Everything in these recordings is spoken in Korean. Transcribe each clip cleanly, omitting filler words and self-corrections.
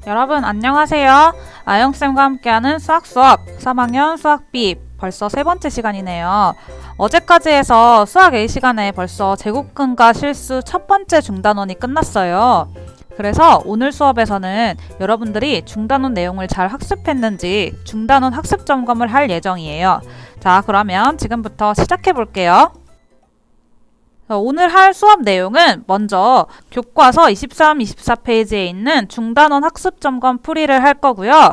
여러분 안녕하세요. 아영쌤과 함께하는 수학 수업 3학년 수학 B 벌써 세 번째 시간이네요. 어제까지 해서 수학 A 시간에 벌써 제곱근과 실수 첫 번째 중단원이 끝났어요. 그래서 오늘 수업에서는 여러분들이 중단원 내용을 잘 학습했는지 중단원 학습 점검을 할 예정이에요. 자, 그러면 지금부터 시작해 볼게요. 오늘 할 수업 내용은 먼저 교과서 23, 24페이지에 있는 중단원 학습 점검 풀이를 할 거고요.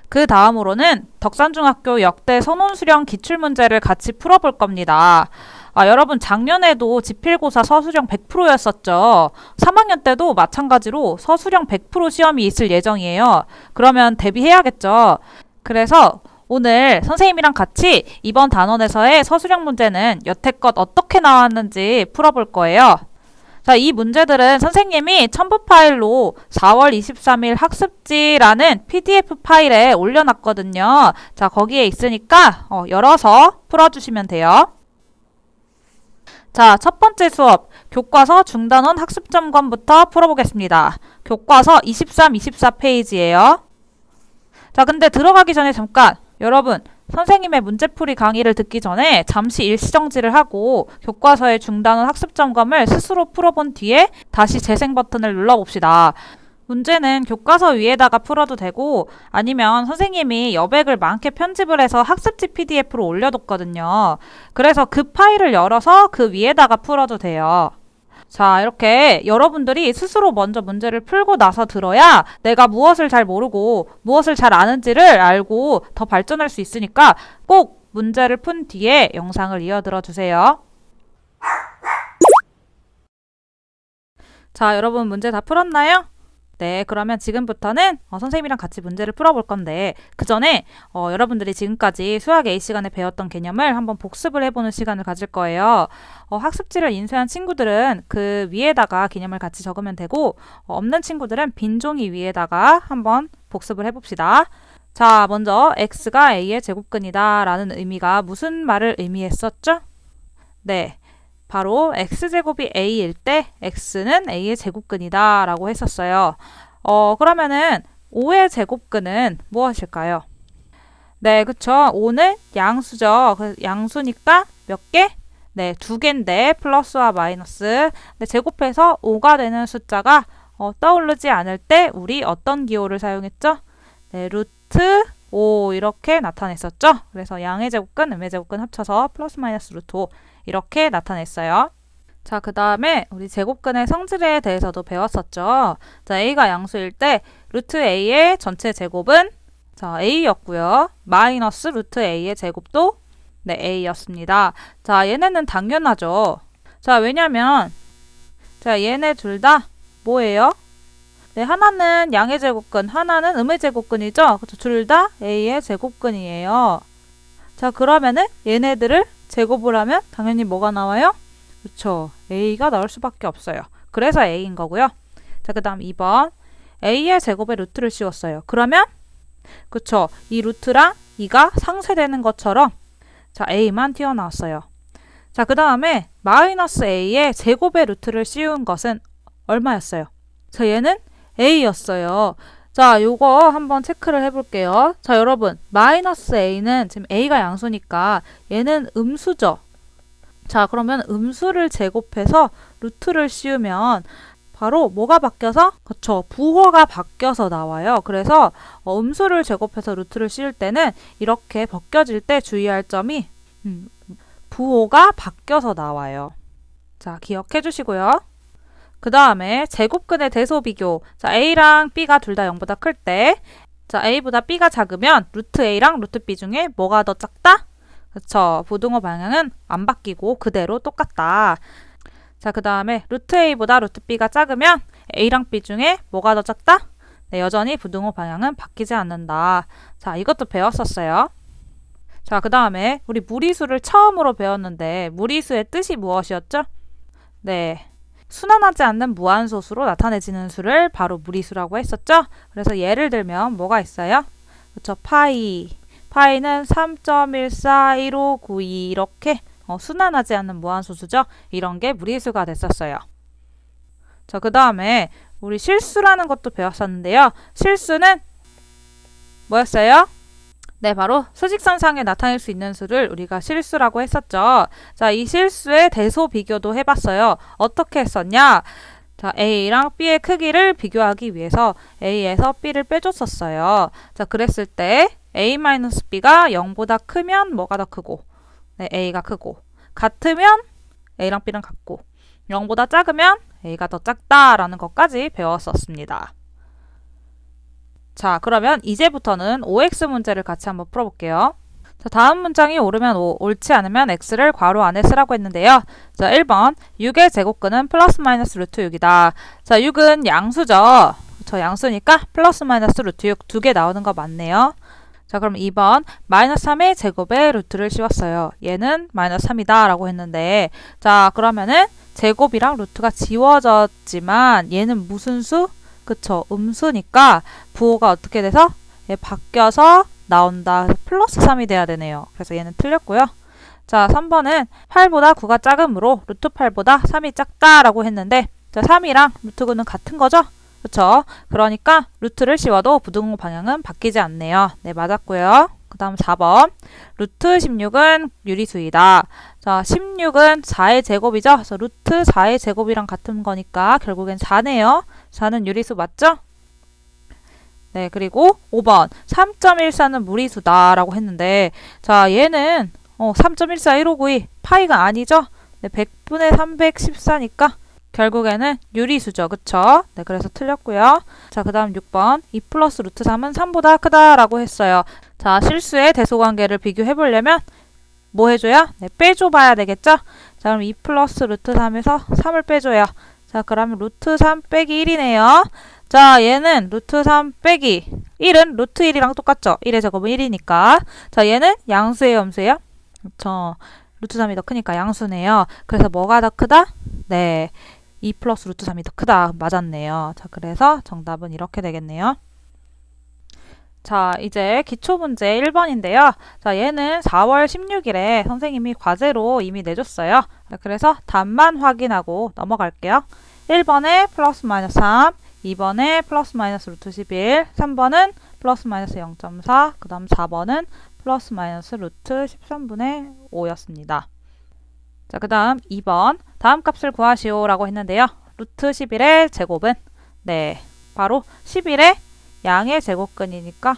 그 다음으로는 덕산중학교 역대 선원수령 기출문제를 같이 풀어볼 겁니다. 여러분 작년에도 지필고사 서술형 100%였었죠. 3학년 때도 마찬가지로 서술형 100% 시험이 있을 예정이에요. 그러면 대비해야겠죠. 그래서 오늘 선생님이랑 같이 이번 단원에서의 서술형 문제는 여태껏 어떻게 나왔는지 풀어볼 거예요. 자, 이 문제들은 선생님이 첨부 파일로 4월 23일 학습지라는 PDF 파일에 올려놨거든요. 자, 거기에 있으니까 열어서 풀어주시면 돼요. 자, 첫 번째 수업 교과서 중단원 학습 점검부터 풀어보겠습니다. 교과서 23, 24페이지예요. 자, 근데 들어가기 전에 잠깐 여러분 선생님의 문제풀이 강의를 듣기 전에 잠시 일시정지를 하고 교과서의 중단원 학습 점검을 스스로 풀어본 뒤에 다시 재생 버튼을 눌러봅시다. 문제는 교과서 위에다가 풀어도 되고 아니면 선생님이 여백을 많게 편집을 해서 학습지 PDF로 올려뒀거든요. 그래서 그 파일을 열어서 그 위에다가 풀어도 돼요. 자, 이렇게 여러분들이 스스로 먼저 문제를 풀고 나서 들어야 내가 무엇을 잘 모르고 무엇을 잘 아는지를 알고 더 발전할 수 있으니까 꼭 문제를 푼 뒤에 영상을 이어들어 주세요. 자, 여러분 문제 다 풀었나요? 네, 그러면 지금부터는 선생님이랑 같이 문제를 풀어볼 건데 그 전에 여러분들이 지금까지 수학 A 시간에 배웠던 개념을 한번 복습을 해보는 시간을 가질 거예요. 학습지를 인쇄한 친구들은 그 위에다가 개념을 같이 적으면 되고 없는 친구들은 빈 종이 위에다가 한번 복습을 해봅시다. 자, 먼저 x가 a의 제곱근이다 라는 의미가 무슨 말을 의미했었죠? 네, 바로 x제곱이 a일 때 x는 a의 제곱근이다 라고 했었어요. 그러면은 5의 제곱근은 무엇일까요? 네, 그쵸. 5는 양수죠. 양수니까 몇 개? 네, 2개인데 플러스와 마이너스. 네, 제곱해서 5가 되는 숫자가 떠오르지 않을 때 우리 어떤 기호를 사용했죠? 네, 루트 5 이렇게 나타냈었죠. 그래서 양의 제곱근, 음의 제곱근 합쳐서 플러스 마이너스 루트 5 이렇게 나타냈어요. 자, 그 다음에 우리 제곱근의 성질에 대해서도 배웠었죠. 자, a가 양수일 때 루트 a의 전체 제곱은 자, a였고요. 마이너스 루트 a의 제곱도 네, a였습니다. 자, 얘네는 당연하죠. 자, 왜냐면 자, 얘네 둘 다 뭐예요? 네, 하나는 양의 제곱근, 하나는 음의 제곱근이죠. 그렇죠? 둘 다 a의 제곱근이에요. 자, 그러면은 얘네들을 제곱을 하면 당연히 뭐가 나와요? 그쵸. a가 나올 수밖에 없어요. 그래서 a인 거고요. 자, 그 다음 2번. a의 제곱에 루트를 씌웠어요. 그러면 그쵸. 이 루트랑 2가 상쇄되는 것처럼 자, a만 튀어나왔어요. 자, 그 다음에 마이너스 a의 제곱에 루트를 씌운 것은 얼마였어요? 자, 얘는 a였어요. 자, 요거 한번 체크를 해볼게요. 자, 여러분 마이너스 a는 지금 a가 양수니까 얘는 음수죠. 자, 그러면 음수를 제곱해서 루트를 씌우면 바로 뭐가 바뀌어서? 그쵸, 부호가 바뀌어서 나와요. 그래서 음수를 제곱해서 루트를 씌울 때는 이렇게 벗겨질 때 주의할 점이 부호가 바뀌어서 나와요. 자, 기억해 주시고요. 그 다음에 제곱근의 대소 비교. 자, a랑 b가 둘 다 0보다 클 때 자, a보다 b가 작으면 루트 a랑 루트 b 중에 뭐가 더 작다? 그쵸. 부등호 방향은 안 바뀌고 그대로 똑같다. 자, 그 다음에 루트 a보다 루트 b가 작으면 a랑 b 중에 뭐가 더 작다? 네, 여전히 부등호 방향은 바뀌지 않는다. 자, 이것도 배웠었어요. 자, 그 다음에 우리 무리수를 처음으로 배웠는데 무리수의 뜻이 무엇이었죠? 네, 순환하지 않는 무한소수로 나타내지는 수를 바로 무리수라고 했었죠? 그래서 예를 들면 뭐가 있어요? 그쵸, 파이는 3.141592 이렇게 순환하지 않는 무한소수죠? 이런 게 무리수가 됐었어요. 자, 그 다음에 우리 실수라는 것도 배웠었는데요. 실수는 뭐였어요? 네, 바로 수직선상에 나타낼 수 있는 수를 우리가 실수라고 했었죠. 자, 이 실수의 대소 비교도 해봤어요. 어떻게 했었냐? 자, A랑 B의 크기를 비교하기 위해서 A에서 B를 빼줬었어요. 자, 그랬을 때 A-B가 0보다 크면 뭐가 더 크고, 네, A가 크고, 같으면 A랑 B랑 같고, 0보다 작으면 A가 더 작다라는 것까지 배웠었습니다. 자, 그러면 이제부터는 OX 문제를 같이 한번 풀어볼게요. 자, 다음 문장이 옳으면 O, 옳지 않으면 X를 괄호 안에 쓰라고 했는데요. 자, 1번 6의 제곱근은 플러스 마이너스 루트 6이다. 자, 6은 양수죠. 저 양수니까 플러스 마이너스 루트 6 두 개 나오는 거 맞네요. 자, 그럼 2번 마이너스 3의 제곱에 루트를 씌웠어요. 얘는 마이너스 3이다 라고 했는데, 자, 그러면은 제곱이랑 루트가 지워졌지만 얘는 무슨 수? 그쵸, 음수니까 부호가 어떻게 돼서? 얘 바뀌어서 나온다. 플러스 3이 돼야 되네요. 그래서 얘는 틀렸고요. 자, 3번은 8보다 9가 작으므로 루트 8보다 3이 작다라고 했는데, 자, 3이랑 루트 9는 같은 거죠? 그쵸? 그러니까 루트를 씌워도 부등호 방향은 바뀌지 않네요. 네, 맞았고요. 그 다음 4번. 루트 16은 유리수이다. 자, 16은 4의 제곱이죠? 그래서 루트 4의 제곱이랑 같은 거니까 결국엔 4네요. 4는 유리수 맞죠? 네, 그리고 5번 3.14는 무리수다 라고 했는데, 자, 얘는 3.14 1592 파이가 아니죠? 네, 100분의 314니까 결국에는 유리수죠. 그쵸? 네, 그래서 틀렸고요. 자, 그 다음 6번 2 플러스 루트 3은 3보다 크다 라고 했어요. 자, 실수의 대소관계를 비교해보려면 뭐 해줘야? 네, 빼줘봐야 되겠죠? 자, 그럼 2 플러스 루트 3에서 3을 빼줘요. 자, 그러면 루트 3 빼기 1이네요. 자, 얘는 루트 3 빼기 1은 루트 1이랑 똑같죠? 1의 제곱은 1이니까. 자, 얘는 양수예요, 음수예요? 그렇죠. 루트 3이 더 크니까 양수네요. 그래서 뭐가 더 크다? 네, 2 플러스 루트 3이 더 크다. 맞았네요. 자, 그래서 정답은 이렇게 되겠네요. 자, 이제 기초문제 1번인데요. 자, 얘는 4월 16일에 선생님이 과제로 이미 내줬어요. 그래서 답만 확인하고 넘어갈게요. 1번에 플러스 마이너스 3, 2번에 플러스 마이너스 루트 11, 3번은 플러스 마이너스 0.4, 그 다음 4번은 플러스 마이너스 루트 13분의 5였습니다. 자, 그 다음 2번 다음 값을 구하시오 라고 했는데요. 루트 11의 제곱은 네, 바로 11의 양의 제곱근이니까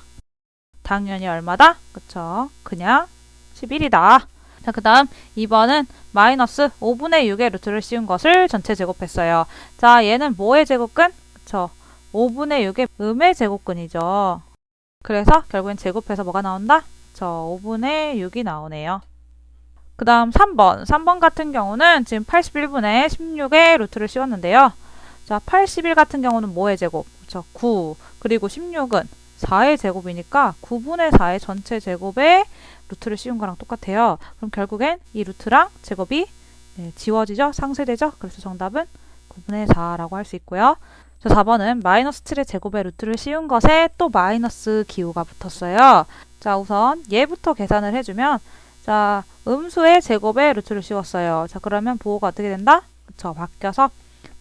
당연히 얼마다? 그쵸? 그냥 11이다. 자, 그 다음 2번은 마이너스 5분의 6의 루트를 씌운 것을 전체 제곱했어요. 자, 얘는 뭐의 제곱근? 그쵸? 5분의 6의 음의 제곱근이죠. 그래서 결국엔 제곱해서 뭐가 나온다? 그쵸? 5분의 6이 나오네요. 그 다음 3번 같은 경우는 지금 81분의 16의 루트를 씌웠는데요. 자, 81 같은 경우는 뭐의 제곱? 그쵸? 9. 그리고 16은 4의 제곱이니까 9분의 4의 전체 제곱에 루트를 씌운 거랑 똑같아요. 그럼 결국엔 이 루트랑 제곱이 지워지죠? 상쇄되죠? 그래서 정답은 9분의 4라고 할 수 있고요. 자, 4번은 마이너스 7의 제곱에 루트를 씌운 것에 또 마이너스 기호가 붙었어요. 자, 우선 얘부터 계산을 해주면, 자, 음수의 제곱에 루트를 씌웠어요. 자, 그러면 부호가 어떻게 된다? 그쵸, 바뀌어서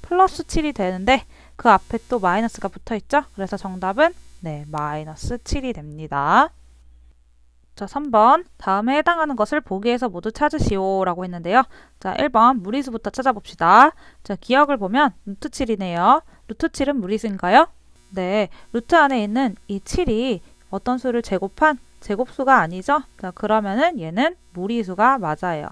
플러스 7이 되는데 그 앞에 또 마이너스가 붙어있죠? 그래서 정답은 네, 마이너스 7이 됩니다. 자, 3번 다음에 해당하는 것을 보기에서 모두 찾으시오 라고 했는데요. 자, 1번 무리수부터 찾아봅시다. 자, 기억을 보면 루트 7이네요. 루트 7은 무리수인가요? 네, 루트 안에 있는 이 7이 어떤 수를 제곱한 제곱수가 아니죠? 자, 그러면은 얘는 무리수가 맞아요.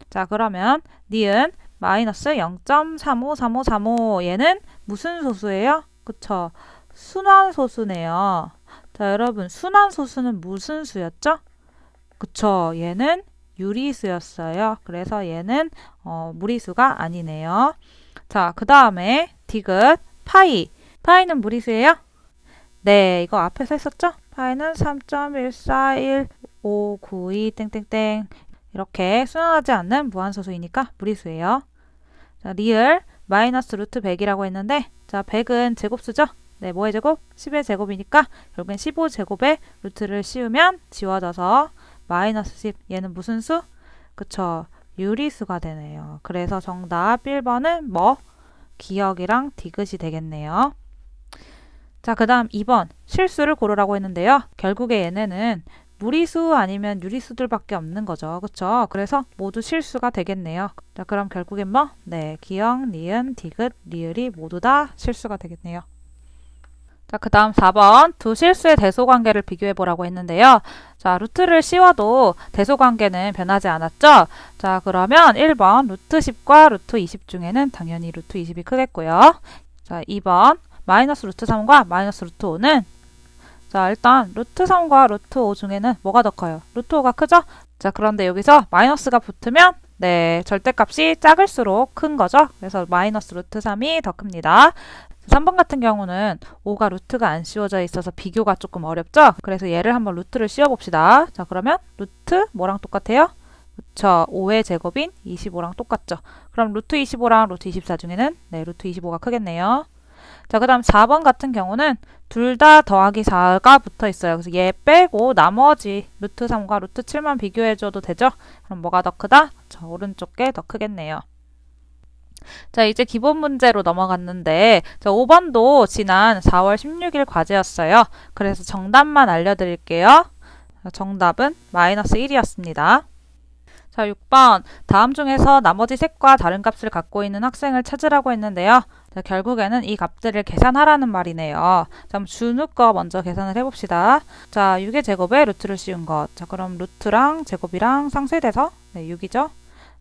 자, 그러면 니은 마이너스 0.353535 얘는 무슨 소수예요? 그쵸? 순환소수네요. 자, 여러분 순환소수는 무슨 수였죠? 그쵸? 얘는 유리수였어요. 그래서 얘는 무리수가 아니네요. 자, 그 다음에 디귿 파이. 파이는 무리수예요? 네, 이거 앞에서 했었죠? 파이는 3.141592 땡땡땡 이렇게 순환하지 않는 무한소수이니까 무리수예요. 자, 리을 마이너스 루트 100이라고 했는데, 자, 100은 제곱수죠? 네, 뭐의 제곱? 10의 제곱이니까 결국엔 15제곱에 루트를 씌우면 지워져서 마이너스 10. 얘는 무슨 수? 그쵸, 유리수가 되네요. 그래서 정답 1번은 뭐? 기억이랑 디귿이 되겠네요. 자, 그 다음 2번 실수를 고르라고 했는데요. 결국에 얘네는 무리수 아니면 유리수들밖에 없는 거죠. 그쵸? 그래서 모두 실수가 되겠네요. 자, 그럼 결국엔 뭐? 네, 기억, 니은, 디귿, 리을이 모두 다 실수가 되겠네요. 자, 그 다음 4번 두 실수의 대소관계를 비교해보라고 했는데요. 자, 루트를 씌워도 대소관계는 변하지 않았죠? 자, 그러면 1번 루트 10과 루트 20 중에는 당연히 루트 20이 크겠고요. 자, 2번 마이너스 루트 3과 마이너스 루트 5는 자, 일단 루트 3과 루트 5 중에는 뭐가 더 커요? 루트 5가 크죠? 자, 그런데 여기서 마이너스가 붙으면 네, 절대값이 작을수록 큰 거죠. 그래서 마이너스 루트 3이 더 큽니다. 3번 같은 경우는 5가 루트가 안 씌워져 있어서 비교가 조금 어렵죠? 그래서 얘를 한번 루트를 씌워봅시다. 자, 그러면 루트 뭐랑 똑같아요? 그쵸, 5의 제곱인 25랑 똑같죠? 그럼 루트 25랑 루트 24 중에는 네, 루트 25가 크겠네요. 자, 그 다음 4번 같은 경우는 둘 다 더하기 4가 붙어 있어요. 그래서 얘 빼고 나머지 루트 3과 루트 7만 비교해줘도 되죠? 그럼 뭐가 더 크다? 자, 오른쪽 게 더 크겠네요. 자, 이제 기본 문제로 넘어갔는데 자, 5번도 지난 4월 16일 과제였어요. 그래서 정답만 알려드릴게요. 정답은 마이너스 1이었습니다. 자, 6번 다음 중에서 나머지 셋과 다른 값을 갖고 있는 학생을 찾으라고 했는데요. 자, 결국에는 이 값들을 계산하라는 말이네요. 자, 그럼 준우 거 먼저 계산을 해봅시다. 자, 6의 제곱에 루트를 씌운 것. 자, 그럼 루트랑 제곱이랑 상쇄돼서 네, 6이죠.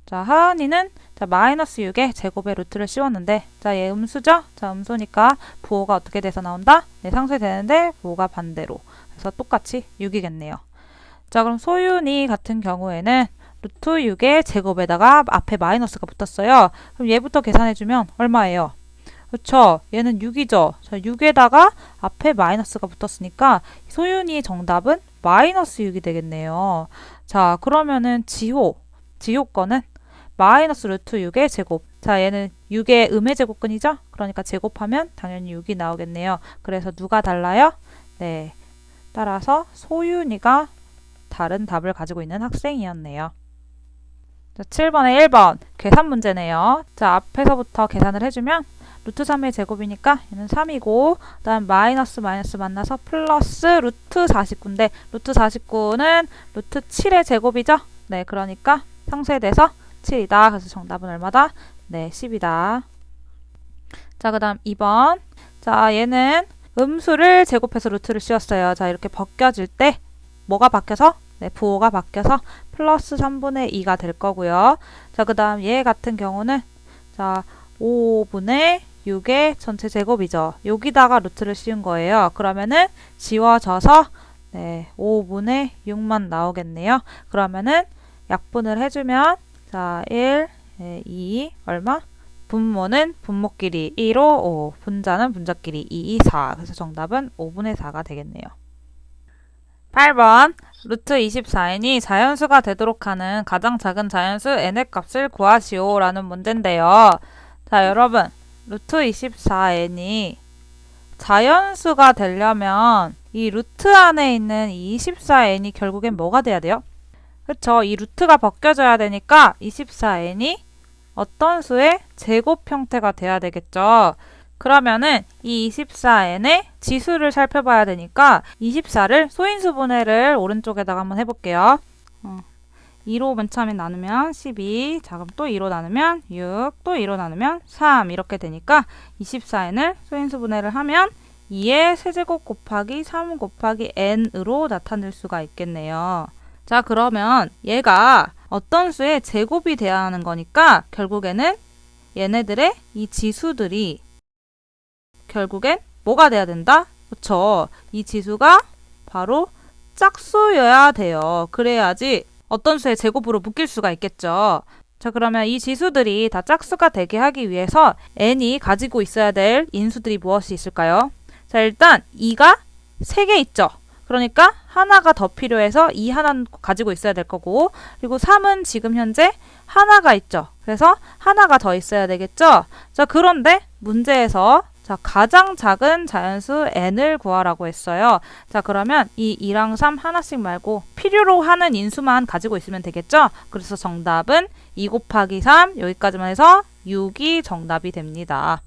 자, 하은이는 자, 마이너스 6의 제곱에 루트를 씌웠는데 자, 얘 음수죠? 자, 음수니까 부호가 어떻게 돼서 나온다? 네, 상쇄되는데 부호가 반대로. 그래서 똑같이 6이겠네요. 자, 그럼 소윤이 같은 경우에는 루트 6의 제곱에다가 앞에 마이너스가 붙었어요. 그럼 얘부터 계산해주면 얼마예요? 그쵸? 얘는 6이죠? 자, 6에다가 앞에 마이너스가 붙었으니까 소윤이의 정답은 마이너스 6이 되겠네요. 자, 그러면은 지호 거는 마이너스 루트 6의 제곱. 자, 얘는 6의 음의 제곱근이죠? 그러니까 제곱하면 당연히 6이 나오겠네요. 그래서 누가 달라요? 네, 따라서 소윤이가 다른 답을 가지고 있는 학생이었네요. 자, 7번에 1번 계산 문제네요. 자, 앞에서부터 계산을 해주면 루트 3의 제곱이니까 얘는 3이고 그 다음 마이너스 만나서 플러스 루트 49인데 루트 49는 루트 7의 제곱이죠? 네, 그러니까 상쇄돼서 7이다. 그래서 정답은 얼마다? 네, 10이다. 자, 그 다음 2번. 자, 얘는 음수를 제곱해서 루트를 씌웠어요. 자, 이렇게 벗겨질 때 뭐가 바뀌어서? 네, 부호가 바뀌어서 플러스 3분의 2가 될 거고요. 자, 그 다음 얘 같은 경우는 자, 5분의 6의 전체 제곱이죠. 여기다가 루트를 씌운 거예요. 그러면은 지워져서 네, 5분의 6만 나오겠네요. 그러면은 약분을 해주면 자, 1, 2, 얼마? 분모는 분모끼리 1, 5, 5. 분자는 분자끼리 2, 2, 4. 그래서 정답은 5분의 4가 되겠네요. 8번 루트 24n이 자연수가 되도록 하는 가장 작은 자연수 n의 값을 구하시오 라는 문제인데요. 자, 여러분 루트 24n이 자연수가 되려면 이 루트 안에 있는 이 24n이 결국엔 뭐가 돼야 돼요? 그쵸, 이 루트가 벗겨져야 되니까 24n이 어떤 수의 제곱 형태가 돼야 되겠죠. 그러면은 이 24n의 지수를 살펴봐야 되니까 24를 소인수분해를 오른쪽에다가 한번 해볼게요. 2로 맨 처음에 나누면 12, 자 그럼 또 2로 나누면 6, 또 2로 나누면 3 이렇게 되니까 24n을 소인수분해를 하면 2의 세제곱 곱하기 3 곱하기 n으로 나타낼 수가 있겠네요. 자, 그러면 얘가 어떤 수의 제곱이 돼야 하는 거니까 결국에는 얘네들의 이 지수들이 결국엔 뭐가 돼야 된다? 그쵸? 이 지수가 바로 짝수여야 돼요. 그래야지 어떤 수의 제곱으로 묶일 수가 있겠죠. 자, 그러면 이 지수들이 다 짝수가 되게 하기 위해서 n이 가지고 있어야 될 인수들이 무엇이 있을까요? 자, 일단 2가 3개 있죠. 그러니까 하나가 더 필요해서 2 하나는 가지고 있어야 될 거고, 그리고 3은 지금 현재 하나가 있죠. 그래서 하나가 더 있어야 되겠죠. 자, 그런데 문제에서 자, 가장 작은 자연수 n을 구하라고 했어요. 자, 그러면 이 2랑 3 하나씩 말고 필요로 하는 인수만 가지고 있으면 되겠죠? 그래서 정답은 2 곱하기 3 여기까지만 해서 6이 정답이 됩니다.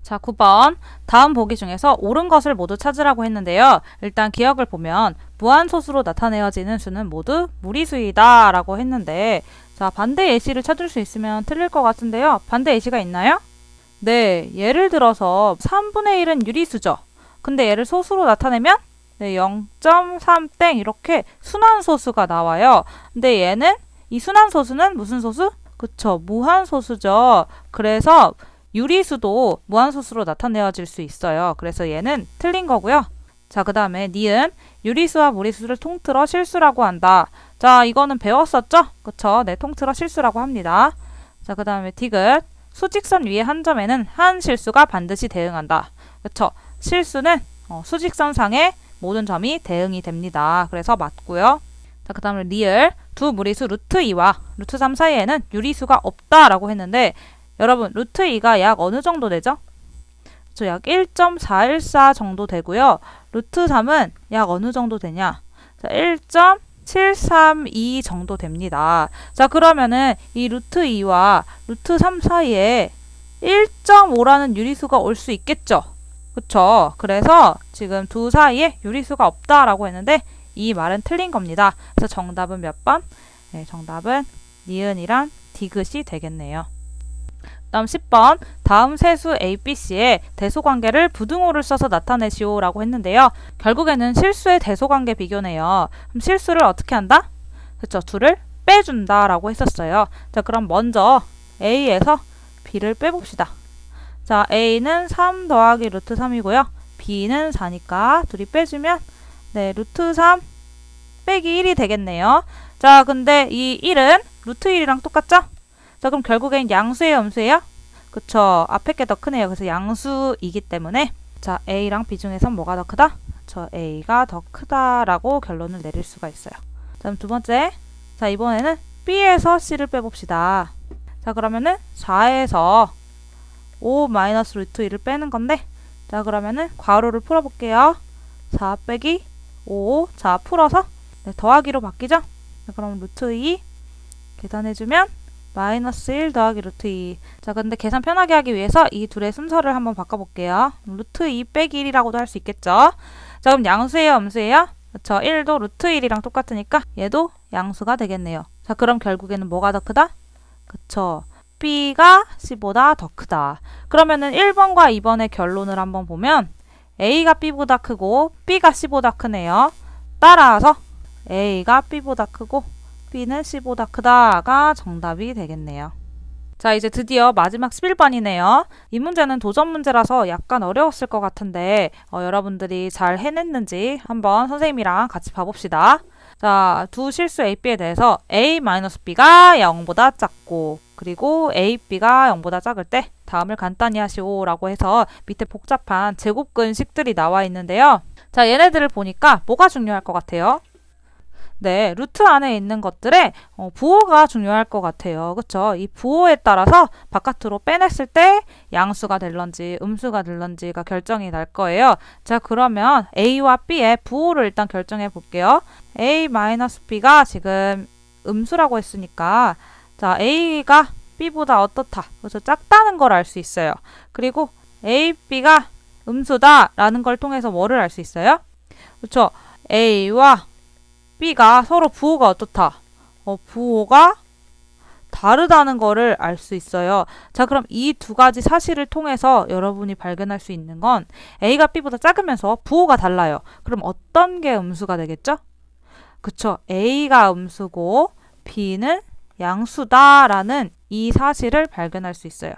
자, 9번. 다음 보기 중에서 옳은 것을 모두 찾으라고 했는데요. 일단 기억을 보면 무한소수로 나타내어지는 수는 모두 무리수이다 라고 했는데, 자, 반대 예시를 찾을 수 있으면 틀릴 것 같은데요. 반대 예시가 있나요? 네, 예를 들어서 3분의 1은 유리수죠. 근데 얘를 소수로 나타내면 네, 0.3땡 이렇게 순환소수가 나와요. 근데 얘는 이 순환소수는 무슨 소수? 그쵸, 무한소수죠. 그래서 유리수도 무한소수로 나타내어질 수 있어요. 그래서 얘는 틀린 거고요. 자, 그 다음에 니은 유리수와 무리수를 통틀어 실수라고 한다. 자, 이거는 배웠었죠? 그쵸, 네, 통틀어 실수라고 합니다. 자, 그 다음에 디귿 수직선 위의 한 점에는 한 실수가 반드시 대응한다. 그쵸, 실수는 수직선상의 모든 점이 대응이 됩니다. 그래서 맞고요. 자, 그 다음에 리을 두 무리수 루트 2와 루트 3 사이에는 유리수가 없다라고 했는데, 여러분 루트 2가 약 어느 정도 되죠? 약 1.414 정도 되고요. 루트 3은 약 어느 정도 되냐? 자, 1.732 정도 됩니다. 자, 그러면은 이 루트 2와 루트 3 사이에 1.5라는 유리수가 올 수 있겠죠? 그쵸? 그래서 지금 두 사이에 유리수가 없다라고 했는데 이 말은 틀린 겁니다. 그래서 정답은 몇 번? 네, 정답은 니은이랑 디귿이 되겠네요. 다음 10번. 다음 세수 A, B, C의 대소관계를 부등호를 써서 나타내시오 라고 했는데요. 결국에는 실수의 대소관계 비교네요. 그럼 실수를 어떻게 한다? 그쵸, 둘을 빼준다 라고 했었어요. 자, 그럼 먼저 A에서 B를 빼봅시다. 자, A는 3 더하기 루트 3이고요. B는 4니까 둘이 빼주면 네, 루트 3 빼기 1이 되겠네요. 자, 근데 이 1은 루트 1이랑 똑같죠? 자, 그럼 결국엔 양수예요, 음수예요? 그쵸, 앞에 게 더 크네요. 그래서 양수이기 때문에 자, A랑 B 중에서 뭐가 더 크다? 저 A가 더 크다라고 결론을 내릴 수가 있어요. 다음 두 번째. 자, 이번에는 B에서 C를 빼봅시다. 자, 그러면은 4에서 5 마이너스 루트 1을 빼는 건데, 자, 그러면은 괄호를 풀어볼게요. 4 빼기 5. 자, 풀어서 네, 더하기로 바뀌죠? 자, 그럼 루트 2 계산해주면 마이너스 1 더하기 루트 2. 자, 근데 계산 편하게 하기 위해서 이 둘의 순서를 한번 바꿔볼게요. 루트 2 빼기 1이라고도 할 수 있겠죠? 자, 그럼 양수예요, 음수예요? 그쵸, 1도 루트 1이랑 똑같으니까 얘도 양수가 되겠네요. 자, 그럼 결국에는 뭐가 더 크다? 그쵸, B가 C보다 더 크다. 그러면은 1번과 2번의 결론을 한번 보면 A가 B보다 크고 B가 C보다 크네요. 따라서 A가 B보다 크고 B는 C보다 크다가 정답이 되겠네요. 자, 이제 드디어 마지막 11번이네요. 이 문제는 도전 문제라서 약간 어려웠을 것 같은데 여러분들이 잘 해냈는지 한번 선생님이랑 같이 봐봅시다. 자, 두 실수 A, B에 대해서 A-B가 0보다 작고 그리고 A, B가 0보다 작을 때 다음을 간단히 하시오 라고 해서 밑에 복잡한 제곱근식들이 나와 있는데요. 자, 얘네들을 보니까 뭐가 중요할 것 같아요? 네, 루트 안에 있는 것들의 부호가 중요할 것 같아요. 그쵸? 이 부호에 따라서 바깥으로 빼냈을 때 양수가 될런지 음수가 될런지가 결정이 날 거예요. 자, 그러면 A와 B의 부호를 일단 결정해 볼게요. A-B가 지금 음수라고 했으니까 자, A가 B보다 어떻다. 그래서 작다는 걸 알 수 있어요. 그리고 A, B가 음수다 라는 걸 통해서 뭐를 알 수 있어요? 그쵸? A와 B가 서로 부호가 어떻다? 부호가 다르다는 거를 알 수 있어요. 자, 그럼 이 두 가지 사실을 통해서 여러분이 발견할 수 있는 건 A가 B보다 작으면서 부호가 달라요. 그럼 어떤 게 음수가 되겠죠? 그쵸? A가 음수고 B는 양수다라는 이 사실을 발견할 수 있어요.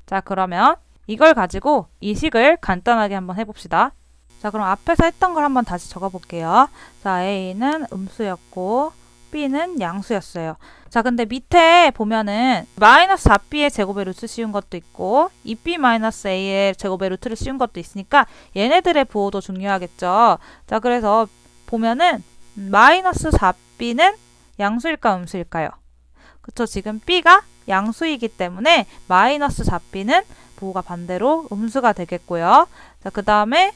자, 그러면 이걸 가지고 이 식을 간단하게 한번 해봅시다. 자, 그럼 앞에서 했던 걸 한번 다시 적어볼게요. 자, A는 음수였고 B는 양수였어요. 자, 근데 밑에 보면은 마이너스 4B의 제곱의 루트 씌운 것도 있고 2B-A의 제곱의 루트를 씌운 것도 있으니까 얘네들의 부호도 중요하겠죠. 자, 그래서 보면은 마이너스 4B는 양수일까 음수일까요? 그쵸, 지금 B가 양수이기 때문에 마이너스 4B는 부호가 반대로 음수가 되겠고요. 자, 그 다음에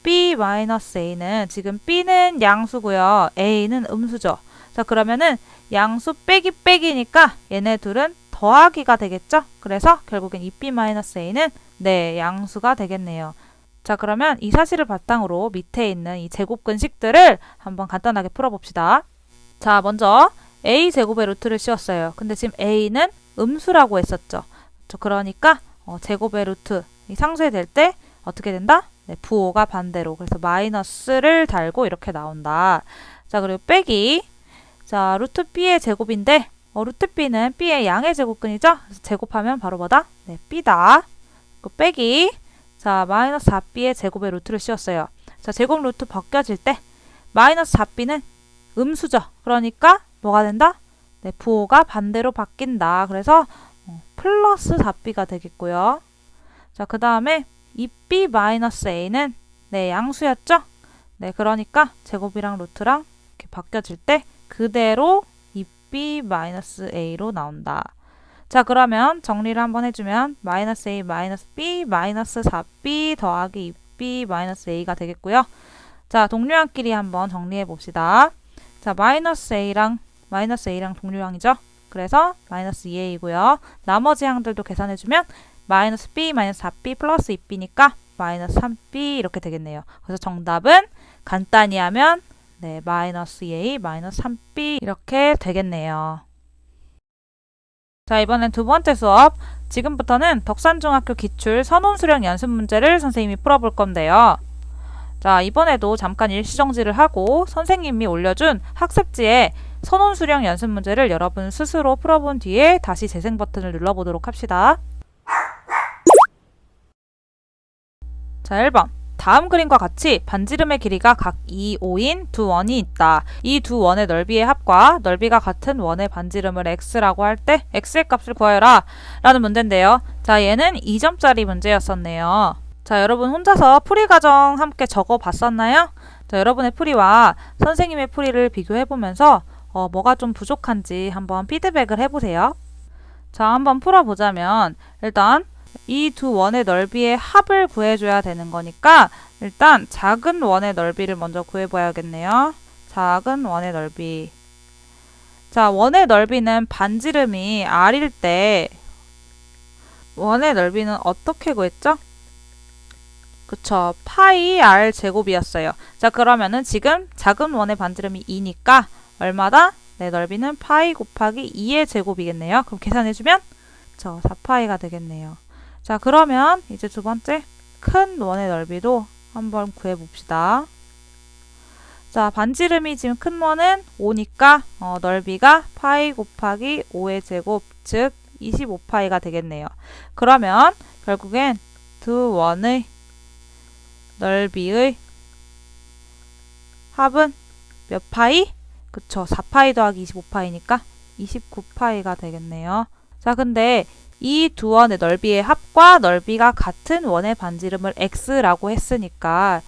B-A는 지금 B는 양수고요. A는 음수죠. 자, 그러면은 양수 빼기 빼기니까 얘네 둘은 더하기가 되겠죠? 그래서 결국엔 2B-A는 네, 양수가 되겠네요. 자, 그러면 이 사실을 바탕으로 밑에 있는 이 제곱근식들을 한번 간단하게 풀어봅시다. 자, 먼저 a제곱의 루트를 씌웠어요. 근데 지금 a는 음수라고 했었죠. 그러니까 제곱의 루트 이 상쇄될 때 어떻게 된다? 네, 부호가 반대로. 그래서 마이너스를 달고 이렇게 나온다. 자, 그리고 빼기. 자, 루트 b의 제곱인데 루트 b는 b의 양의 제곱근이죠? 그래서 제곱하면 바로 뭐다? 네, b다. 그 빼기. 자, 마이너스 4b의 제곱의 루트를 씌웠어요. 자, 제곱 루트 벗겨질 때 마이너스 4b는 음수죠. 그러니까 뭐가 된다? 네, 부호가 반대로 바뀐다. 그래서 플러스 4b가 되겠고요. 자, 그 다음에 2b-a는 네, 양수였죠? 네, 그러니까 제곱이랑 루트랑 이렇게 바뀌어질 때 그대로 2b-a로 나온다. 자, 그러면 정리를 한번 해주면 마이너스 a 마이너스 b 마이너스 4b 더하기 2b 마이너스 a가 되겠고요. 자, 동류항끼리 한번 정리해 봅시다. 자, 마이너스 a랑 동류항이죠. 그래서 마이너스 2a이고요. 나머지 항들도 계산해주면 마이너스 b 마이너스 4b 플러스 2b니까 마이너스 3b 이렇게 되겠네요. 그래서 정답은 간단히 하면 네, 마이너스 2a 마이너스 3b 이렇게 되겠네요. 자, 이번엔 두 번째 수업. 지금부터는 덕산중학교 기출 선온수령 연습 문제를 선생님이 풀어볼 건데요. 자, 이번에도 잠깐 일시정지를 하고 선생님이 올려준 학습지에 선온수령 연습 문제를 여러분 스스로 풀어본 뒤에 다시 재생 버튼을 눌러보도록 합시다. 자, 1번. 다음 그림과 같이 반지름의 길이가 각 2, 5인 두 원이 있다. 이 두 원의 넓이의 합과 넓이가 같은 원의 반지름을 x라고 할 때 x의 값을 구하여라 라는 문제인데요. 자, 얘는 2점짜리 문제였었네요. 자, 여러분 혼자서 풀이 과정 함께 적어봤었나요? 자, 여러분의 풀이와 선생님의 풀이를 비교해보면서 뭐가 좀 부족한지 한번 피드백을 해보세요. 자, 한번 풀어보자면 일단 이 두 원의 넓이의 합을 구해줘야 되는 거니까 일단 작은 원의 넓이를 먼저 구해봐야겠네요. 작은 원의 넓이. 자, 원의 넓이는 반지름이 r일 때 원의 넓이는 어떻게 구했죠? 그쵸. 파이 r 제곱이었어요. 자, 그러면은 지금 작은 원의 반지름이 2니까 얼마다? 네, 넓이는 파이 곱하기 2의 제곱이겠네요. 그럼 계산해주면 4파이가 되겠네요. 자, 그러면 이제 두 번째 큰 원의 넓이도 한번 구해봅시다. 자, 반지름이 지금 큰 원은 5니까 넓이가 파이 곱하기 5의 제곱, 즉 25파이가 되겠네요. 그러면 결국엔 두 원의 넓이의 합은 몇 파이? 그쵸, 4파이 더하기 25파이니까 29파이가 되겠네요. 자, 근데 이 두 원의 넓이의 합과 넓이가 같은 원의 반지름을 x라고 했으니까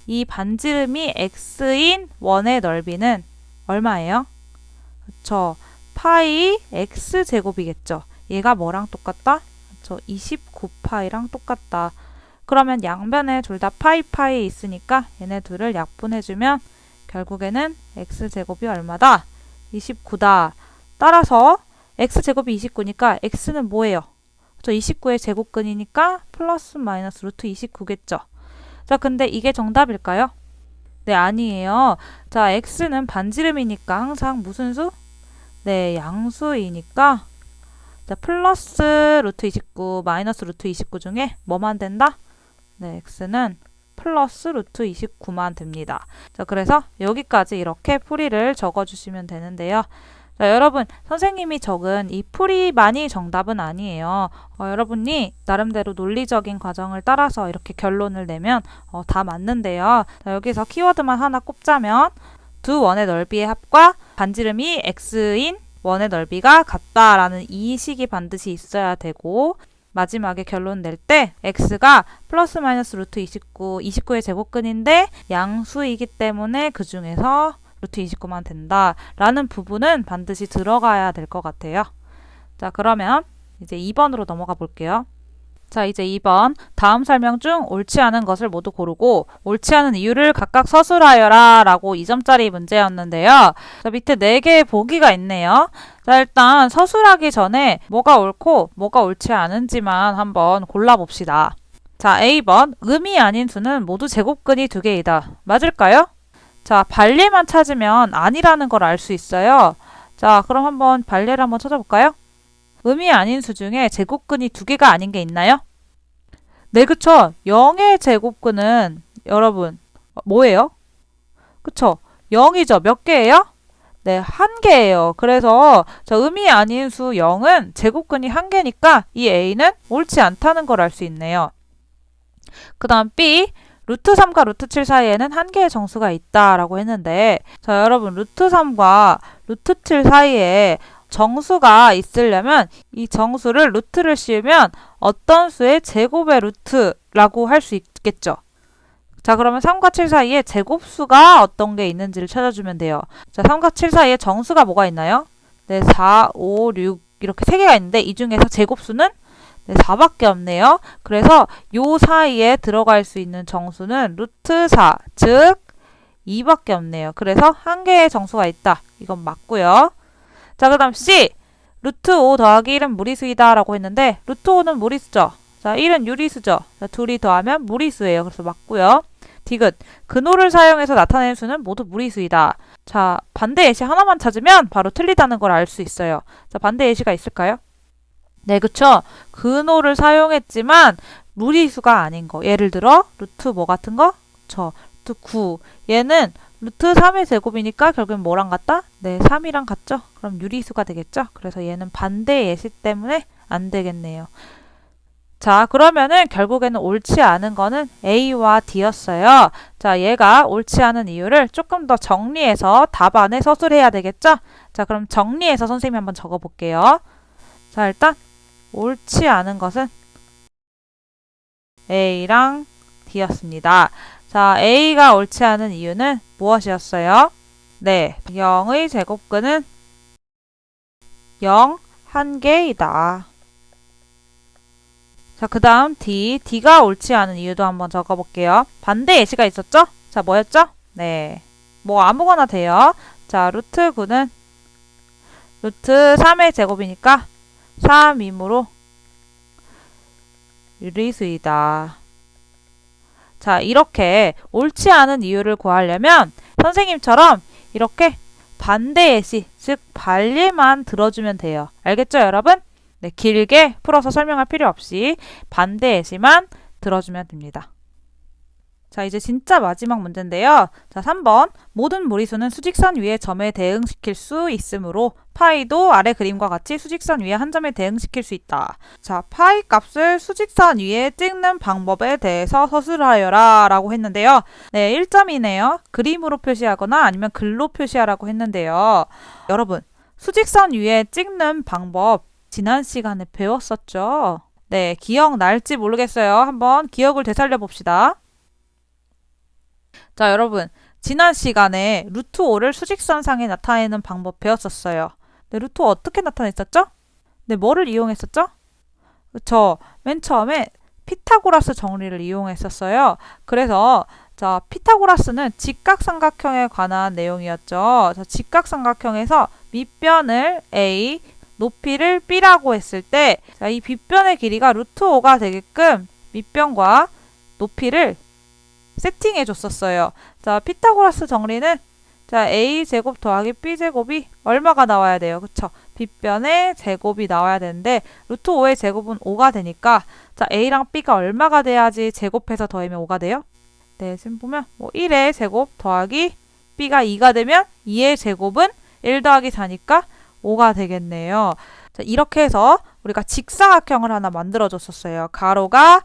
이 반지름이 x인 원의 넓이는 얼마예요? 그쵸, 파이 x제곱이겠죠. 얘가 뭐랑 똑같다? 그쵸, 29파이랑 똑같다. 그러면 양변에 둘 다 파이 있으니까 얘네 둘을 약분해주면 결국에는 x제곱이 얼마다? 29다. 따라서 x제곱이 29니까 x는 뭐예요? 저 29의 제곱근이니까 플러스 마이너스 루트 29겠죠. 자, 근데 이게 정답일까요? 네, 아니에요. 자, x는 반지름이니까 항상 무슨 수? 네, 양수이니까 자, 플러스 루트 29, 마이너스 루트 29 중에 뭐만 된다? 네, x는 플러스 루트 29만 됩니다. 자, 그래서 여기까지 이렇게 풀이를 적어주시면 되는데요. 자, 여러분, 선생님이 적은 이 풀이만이 정답은 아니에요. 여러분이 나름대로 논리적인 과정을 따라서 이렇게 결론을 내면 다 맞는데요. 자, 여기서 키워드만 하나 꼽자면 두 원의 넓이의 합과 반지름이 x인 원의 넓이가 같다라는 이 식이 반드시 있어야 되고 마지막에 결론 낼 때 x가 플러스 마이너스 루트 29, 29의 제곱근인데 양수이기 때문에 그 중에서 루트 29만 된다 라는 부분은 반드시 들어가야 될 것 같아요. 자, 그러면 이제 2번으로 넘어가 볼게요. 자, 이제 2번. 다음 설명 중 옳지 않은 것을 모두 고르고 옳지 않은 이유를 각각 서술하여라 라고 2점짜리 문제였는데요. 자, 밑에 4개의 보기가 있네요. 자, 일단 서술하기 전에 뭐가 옳고 뭐가 옳지 않은지만 한번 골라봅시다. 자, A번 음이 아닌 수는 모두 제곱근이 2개이다. 맞을까요? 자, 반례만 찾으면 아니라는 걸 알 수 있어요. 자, 그럼 한번 반례를 한번 찾아볼까요? 음이 아닌 수 중에 제곱근이 2개가 아닌 게 있나요? 네, 그쵸. 0의 제곱근은 여러분 뭐예요? 그쵸. 0이죠. 몇 개예요? 네, 1개예요. 그래서 저 음이 아닌 수 0은 제곱근이 1개니까 이 A는 옳지 않다는 걸 알 수 있네요. 그 다음 B, 루트 3과 루트 7 사이에는 1개의 정수가 있다라고 했는데, 자, 여러분, 루트 3과 루트 7 사이에 정수가 있으려면 이 정수를 루트를 씌우면 어떤 수의 제곱의 루트라고 할 수 있겠죠. 자, 그러면 3과 7 사이에 제곱수가 어떤 게 있는지를 찾아주면 돼요. 자, 3과 7 사이에 정수가 뭐가 있나요? 네, 4, 5, 6 이렇게 3개가 있는데 이 중에서 제곱수는 네, 4밖에 없네요. 그래서 요 사이에 들어갈 수 있는 정수는 루트 4, 즉 2밖에 없네요. 그래서 1개의 정수가 있다. 이건 맞고요. 자, 그 다음 C, 루트 5 더하기 1은 무리수이다 라고 했는데 루트 5는 무리수죠. 자, 1은 유리수죠. 자, 둘이 더하면 무리수예요. 그래서 맞고요. 디귿, 근호를 사용해서 나타낸 수는 모두 무리수이다. 자, 반대 예시 하나만 찾으면 바로 틀리다는 걸 알 수 있어요. 자, 반대 예시가 있을까요? 네, 그쵸. 근호를 사용했지만 무리수가 아닌 거. 예를 들어 루트 뭐 같은 거? 그쵸. 루트 9. 얘는 루트 3의 제곱이니까 결국엔 뭐랑 같다? 네, 3이랑 같죠? 그럼 유리수가 되겠죠? 그래서 얘는 반대 예시 때문에 안 되겠네요. 자, 그러면은 결국에는 옳지 않은 거는 A와 D였어요. 자, 얘가 옳지 않은 이유를 조금 더 정리해서 답안에 서술해야 되겠죠? 자, 그럼 정리해서 선생님이 한번 적어볼게요. 자, 일단 옳지 않은 것은 A랑 D였습니다. 자, A가 옳지 않은 이유는 무엇이었어요? 네, 0의 제곱근은 0, 1개이다. 자, 그 다음 D. D가 옳지 않은 이유도 한번 적어볼게요. 반대 예시가 있었죠? 자, 뭐였죠? 네, 뭐 아무거나 돼요. 자, 루트 9는 루트 3의 제곱이니까 3이므로 유리수이다. 자, 이렇게 옳지 않은 이유를 구하려면 선생님처럼 이렇게 반대 예시, 즉 반례만 들어주면 돼요. 알겠죠, 여러분? 네, 길게 풀어서 설명할 필요 없이 반대 예시만 들어주면 됩니다. 자, 이제 진짜 마지막 문제인데요. 자, 3번. 모든 무리수는 수직선 위에 점에 대응시킬 수 있으므로 파이도 아래 그림과 같이 수직선 위에 한 점에 대응시킬 수 있다. 자, 파이 값을 수직선 위에 찍는 방법에 대해서 서술하여라 라고 했는데요. 네, 1점이네요. 그림으로 표시하거나 아니면 글로 표시하라고 했는데요. 여러분, 수직선 위에 찍는 방법 지난 시간에 배웠었죠? 네, 기억날지 모르겠어요. 한번 기억을 되살려 봅시다. 자, 여러분, 지난 시간에 루트 5를 수직선상에 나타내는 방법 배웠었어요. 네, 루트 5 어떻게 나타냈었죠? 네, 뭐를 이용했었죠? 그쵸. 맨 처음에 피타고라스 정리를 이용했었어요. 그래서 자, 피타고라스는 직각삼각형에 관한 내용이었죠. 자, 직각삼각형에서 밑변을 A, 높이를 B라고 했을 때, 자, 이 빗변의 길이가 루트 5가 되게끔 밑변과 높이를 세팅해 줬었어요. 자, 피타고라스 정리는 자, a제곱 더하기 b제곱이 얼마가 나와야 돼요? 그쵸? 빗변의 제곱이 나와야 되는데 루트 5의 제곱은 5가 되니까 자, a랑 b가 얼마가 돼야지 제곱해서 더하면 5가 돼요? 네, 지금 보면 뭐 1의 제곱 더하기 b가 2가 되면 2의 제곱은 1 더하기 4니까 5가 되겠네요. 자, 이렇게 해서 우리가 직사각형을 하나 만들어 줬었어요. 가로가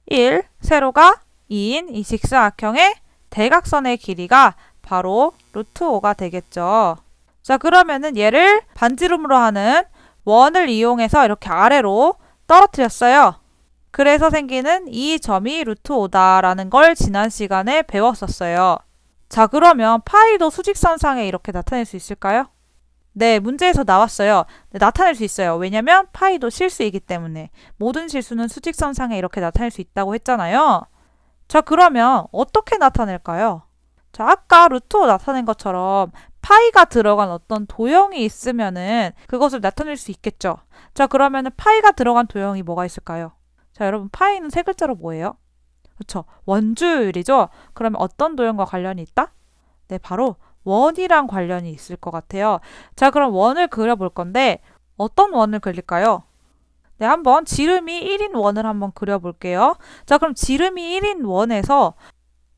1, 세로가 2인 이 직사각형의 대각선의 길이가 바로 루트 5가 되겠죠. 자, 그러면은 얘를 반지름으로 하는 원을 이용해서 이렇게 아래로 떨어뜨렸어요. 그래서 생기는 이 점이 루트 5다라는 걸 지난 시간에 배웠었어요. 자, 그러면 파이도 수직선상에 이렇게 나타낼 수 있을까요? 네, 문제에서 나왔어요. 네, 나타낼 수 있어요. 왜냐면 파이도 실수이기 때문에. 모든 실수는 수직선상에 이렇게 나타낼 수 있다고 했잖아요. 자, 그러면 어떻게 나타낼까요? 자, 아까 루트 5 나타낸 것처럼 파이가 들어간 어떤 도형이 있으면은 그것을 나타낼 수 있겠죠. 자, 그러면은 파이가 들어간 도형이 뭐가 있을까요? 자, 여러분, 파이는 세 글자로 뭐예요? 그렇죠. 원주율이죠. 그러면 어떤 도형과 관련이 있다? 네, 바로 원이랑 관련이 있을 것 같아요. 자, 그럼 원을 그려볼 건데 어떤 원을 그릴까요? 네, 한번 지름이 1인 원을 한번 그려볼게요. 자, 그럼 지름이 1인 원에서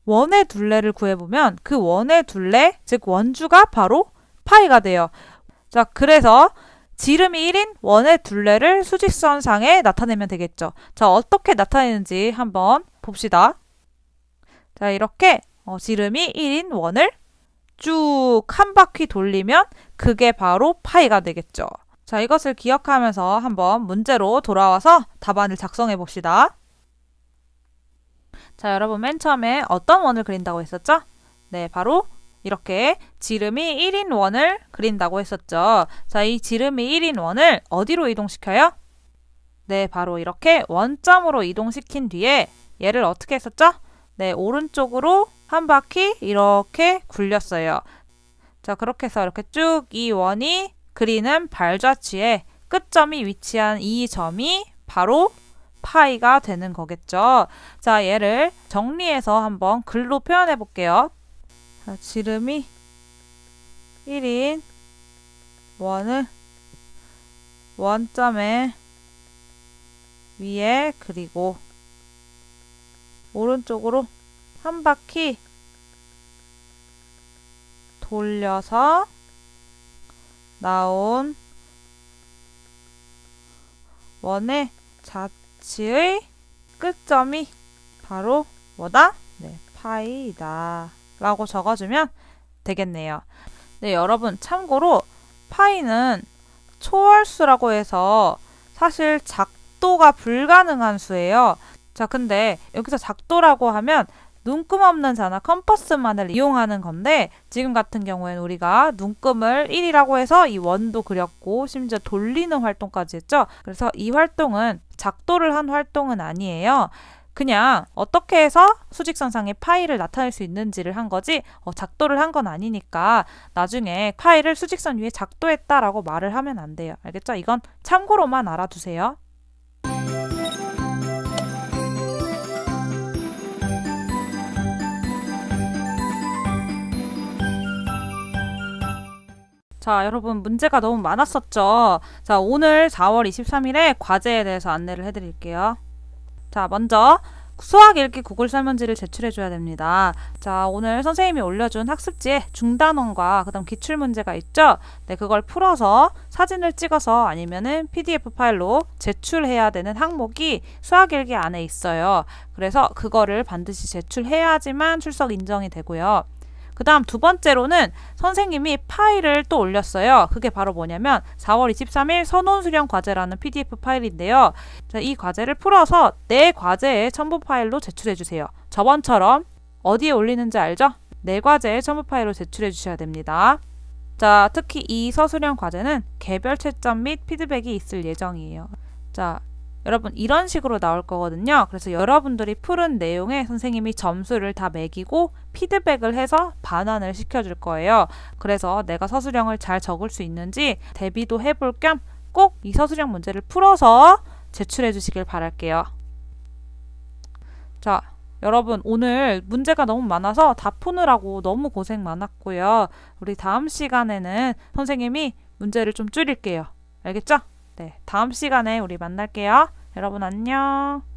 원의 둘레를 구해보면 그 원의 둘레, 즉 원주가 바로 파이가 돼요. 자, 그래서 지름이 1인 원의 둘레를 수직선상에 나타내면 되겠죠. 자, 어떻게 나타내는지 한번 봅시다. 자, 이렇게 지름이 1인 원을 쭉 한 바퀴 돌리면 그게 바로 파이가 되겠죠. 자, 이것을 기억하면서 한번 문제로 돌아와서 답안을 작성해 봅시다. 자, 여러분 맨 처음에 어떤 원을 그린다고 했었죠? 네, 바로 이렇게 지름이 1인 원을 그린다고 했었죠. 자, 이 지름이 1인 원을 어디로 이동시켜요? 네, 바로 이렇게 원점으로 이동시킨 뒤에 얘를 어떻게 했었죠? 네, 오른쪽으로 한 바퀴 이렇게 굴렸어요. 자, 그렇게 해서 이렇게 쭉 이 원이 그리는 발자취에 끝점이 위치한 이 점이 바로 파이가 되는 거겠죠. 자, 얘를 정리해서 한번 글로 표현해 볼게요. 자, 지름이 1인 원을 원점에 위에 그리고 오른쪽으로 한 바퀴 돌려서 나온 원의 자취의 끝점이 바로 뭐다? 네, 파이다 라고 적어주면 되겠네요. 네, 여러분 참고로 파이는 초월수라고 해서 사실 작도가 불가능한 수예요. 자, 근데 여기서 작도라고 하면 눈금 없는 자나 컴퍼스만을 이용하는 건데 지금 같은 경우에는 우리가 눈금을 1이라고 해서 이 원도 그렸고 심지어 돌리는 활동까지 했죠. 그래서 이 활동은 작도를 한 활동은 아니에요. 그냥 어떻게 해서 수직선상에 파이를 나타낼 수 있는지를 한 거지 작도를 한 건 아니니까 나중에 파이를 수직선 위에 작도했다라고 말을 하면 안 돼요. 알겠죠? 이건 참고로만 알아두세요. 자, 여러분 문제가 너무 많았었죠. 자, 오늘 4월 23일에 과제에 대해서 안내를 해드릴게요. 자, 먼저 수학 읽기 구글 설문지를 제출해줘야 됩니다. 자, 오늘 선생님이 올려준 학습지에 중단원과 그 다음 기출문제가 있죠. 네, 그걸 풀어서 사진을 찍어서 아니면은 PDF 파일로 제출해야 되는 항목이 수학 읽기 안에 있어요. 그래서 그거를 반드시 제출해야지만 출석 인정이 되고요. 그 다음 두 번째로는 선생님이 파일을 또 올렸어요. 그게 바로 뭐냐면 4월 23일 선원 수련 과제라는 PDF 파일인데요. 자, 이 과제를 풀어서 내 과제의 첨부 파일로 제출해 주세요. 저번처럼 어디에 올리는지 알죠? 내 과제의 첨부 파일로 제출해 주셔야 됩니다. 자, 특히 이 서술형 과제는 개별 채점 및 피드백이 있을 예정이에요. 자, 여러분 이런 식으로 나올 거거든요. 그래서 여러분들이 푸른 내용에 선생님이 점수를 다 매기고 피드백을 해서 반환을 시켜줄 거예요. 그래서 내가 서술형을 잘 적을 수 있는지 대비도 해볼 겸 꼭 이 서술형 문제를 풀어서 제출해 주시길 바랄게요. 자, 여러분 오늘 문제가 너무 많아서 다 푸느라고 너무 고생 많았고요. 우리 다음 시간에는 선생님이 문제를 좀 줄일게요. 알겠죠? 네, 다음 시간에 우리 만날게요. 여러분 안녕.